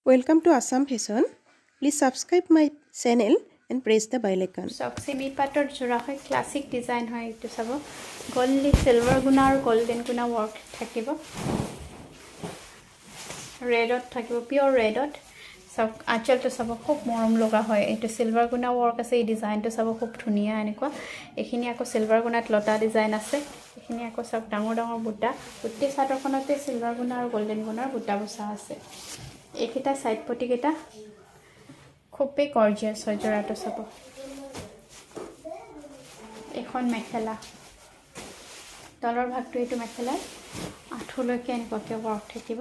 Welcome to Assam Fashion. Please subscribe my channel and press the bell icon. Semi pattern jura hoy classic design hoy etu sabo gold silver guna or golden guna work thakibo red dot thakibo pure red dot sab achal to sabo khub morom loga hoy etu silver guna work ase ei design to sabo khub dhuniya enekwa ekhini ako silver gunat lota design ase ekhini ako sab dangor dangor buta utti sador konote silver guna or golden guna buta bosa ase ekita side poti keta খুবই gorgeous হয় জোড়াটো সব এখন মেখেলা তলৰ ভাগটো এটো মেখেলা আঠলৈকে এনেকুৱাকে work থাকিব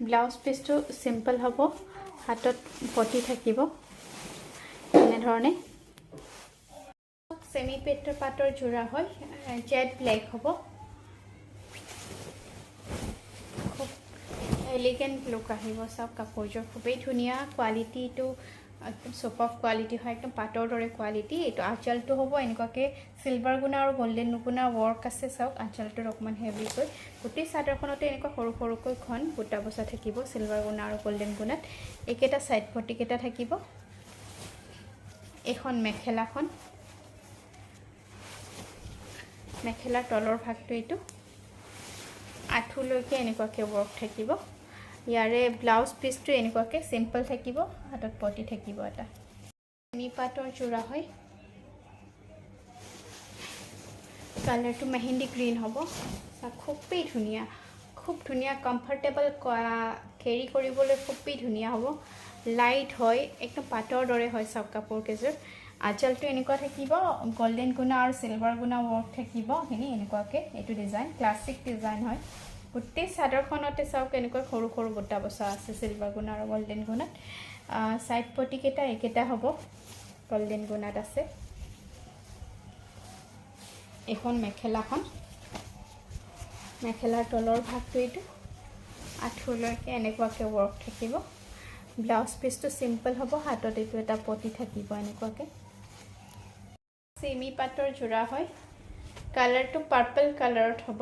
blouse পিসটো simple হ'ব হাতত পটি থাকিব এনে ধৰণে সেমি পাটৰ জোড়া হয় জেড ব্ল্যাক হ'ব এলিগেন্ট লুক আহিব সব কাপোৰজোৰ খুবই ধুনিয়া কোৱালিটি টু একদম সুপাৰ কোৱালিটি হয় একদম পাটৰ দৰে কোৱালিটি এটো আঁচলটো হ'ব এনেকুৱাকে সিলভাৰ গুণা আৰু গোল্ডেন গুণা ওয়াৰ্ক আছে সব আঁচলটো অকমান হেভি কৈ গুটি চাদৰখনতে এনেকুৱা সৰু সৰুকৈ খন বুটা বসা থাকিব সিলভাৰ গুণা আৰু গোল্ডেন গুণাত একেটা সাইড পটি কেটা থাকিব এখন মেখেলাখন মেখেলাৰ তলৰ ভাগটো এটো আঠলৈকে এনেকুৱাকে ওয়াৰ্ক থাকিব ইয়াৰে ব্লাউজ পিসটো এনেকুৱাকে সিম্পল থাকিব হাতত পটি থাকিব এটা সেমি পাটৰ জোড়া হয় কালাৰটো মেহেন্দি গ্ৰীন হ'ব খুবই ধুনিয়া খুব ধুনিয়া কমফৰ্টেবল কেৰি কৰিবলৈ খুবই ধুনিয়া হ'ব লাইট হয় একদম পাটৰ দৰে হয় সব কাপোৰ কেজোৰ আঁচলটো এনেকুৱা থাকিব গোল্ডেন গুণা আৰু সিলভাৰ গুণা ওয়াৰ্ক থাকিব হেনি এনেকুৱাকে এটো ডিজাইন ক্লাসিক ডিজাইন হয় গুটি চাদৰখনতে সব এনেকুৱা সৰু সৰু বুটা বসা আছে সিলভাৰ গুণা আৰু গোল্ডেন গুণাত সাইড পটি কেটা একেটা হ'ব গোল্ডেন গুণাত আছে এখন মেখেলাখন মেখেলাৰ তলৰ ভাগটো এটো আঠলৈকে এনেকুৱাকে ওয়ার্ক থাকিব ব্লাউজ পিসটো সিম্পল হ'ব হাতত এটো এটা পটি থাকিব এনেকুৱাকে সেমি পাটৰ জোড়া হয় কালাৰটো পাৰ্পল কালাৰত হ'ব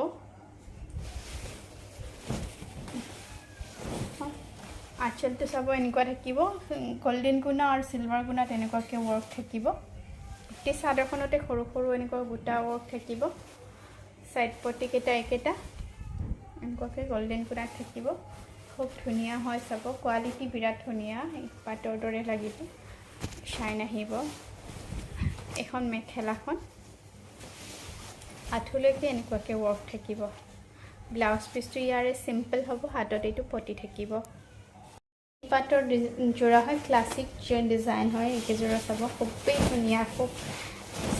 আঁচলটো সব এনেকুৱা থাকিব গোল্ডেন গুণা আৰু সিলভাৰ গুণাত এনেকুৱাকে ওয়াৰ্ক থাকিব এই চাদৰখনতে সৰু সৰু এনেকুৱা বুটা ওয়াৰ্ক থাকিব সাইড পটি কেটা একেটা এনেকুৱাকে গোল্ডেন গুণাত থাকিব খুব ধুনিয়া হয় সব কোৱালিটি বিৰাট ধুনিয়া পাটৰ দৰে লাগিব শাইন আহিব এখন মেখেলাখন আঠলৈকে এনেকুৱাকে ওয়াৰ্ক থাকিব ব্লাউজ পিসটো ইয়াৰে সিম্পল হ'ব হাতত এটো পটি থাকিব পাটৰ জোড়া হয় ক্লাসিক ডিজাইন হয় এই জোড়া সব খুবই ধুনিয়া খুব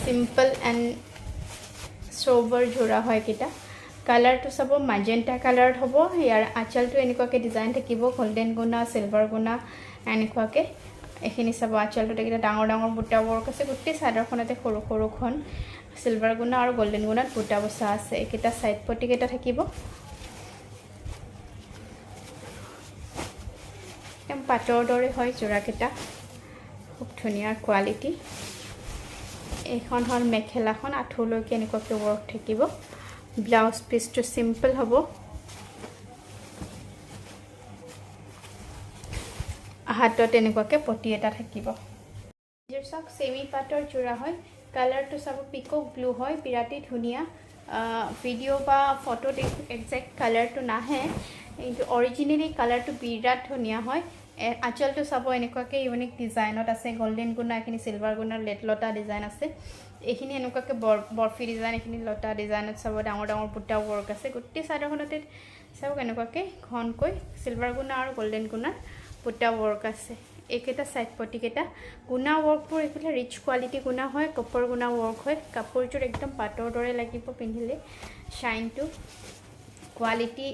সিম্পল এন্ড সোবার জোড়া হয় কিটা কালাৰটো সব ম্যাজেন্টা কালাৰত হ'ব ইয়াৰ আঁচলটো এনেকুৱাকে ডিজাইন থাকিব গোল্ডেন গুণা সিলভাৰ গুণা এনেকুৱাকে এখিনি সব আঁচলটো এটা ডাঙৰ ডাঙৰ বুটা ওয়াৰ্ক আছে গুটি চাদৰখনতে সৰু সৰু খন সিলভাৰ গুণা আৰু গোল্ডেন গুণাত বুটা বসা আছে একেটা সাইড পটি কেটা থাকিব পাটৰ দৰে হয় জোড়া কেটা খুব ধুনিয়া কোৱালিটি এখন হল মেখেলাখন আঠলৈকে এনেকুৱাকে ওয়াৰ্ক থাকিব ব্লাউজ পিসটো সিম্পল হ'ব হাতত এনেকুৱাকে পটি এটা থাকিব সব সেমি পাটৰ জোড়া হয় কালাৰটো সব পিকক ব্লু হয় বিৰাটি ধুনিয়া ভিডিও বা ফটোত এক্সাক্ট কালাৰটো নাহে কিন্তু অৰিজিনালি কালাৰটো বিৰাট ধুনিয়া হয় আঁচলটো সব এনেকুৱাকে ইউনিক ডিজাইনত আছে গোল্ডেন গুণা এখিনি সিলভাৰ গুণাৰ লেটলটা ডিজাইন আছে এখিনি এনেকুৱাকে বৰফি ডিজাইন এখিনি লটা ডিজাইনত সব ডাঙৰ ডাঙৰ বুটা ওয়াৰ্ক আছে গুটি চাদৰখনতে সব এনেকুৱাকে ঘনকৈ সিলভাৰ গুণা আৰু গোল্ডেন গুণাৰ বুটা ওয়াৰ্ক আছে একেটা সাইড পটি কেটা গুণা ওয়াৰ্কবোৰ একেটা ৰিচ কোৱালিটি গুণা হয় কপৰ গুণা ওয়াৰ্ক হয় কাপোৰজোৰ একদম পাটৰ দৰে লাগিব পিন্ধিলে শাইনটো কোৱালিটি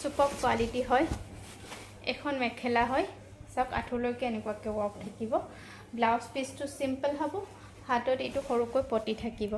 সুপাৰ কোৱালিটি হয় এখন মেখেলা হয় সব আঠলৈকে এনেকুৱাকে ওয়াৰ্ক থাকিব ব্লাউজ পিসটো সিম্পল হ'ব হাতত এটো সৰুকৈ পটি থাকিব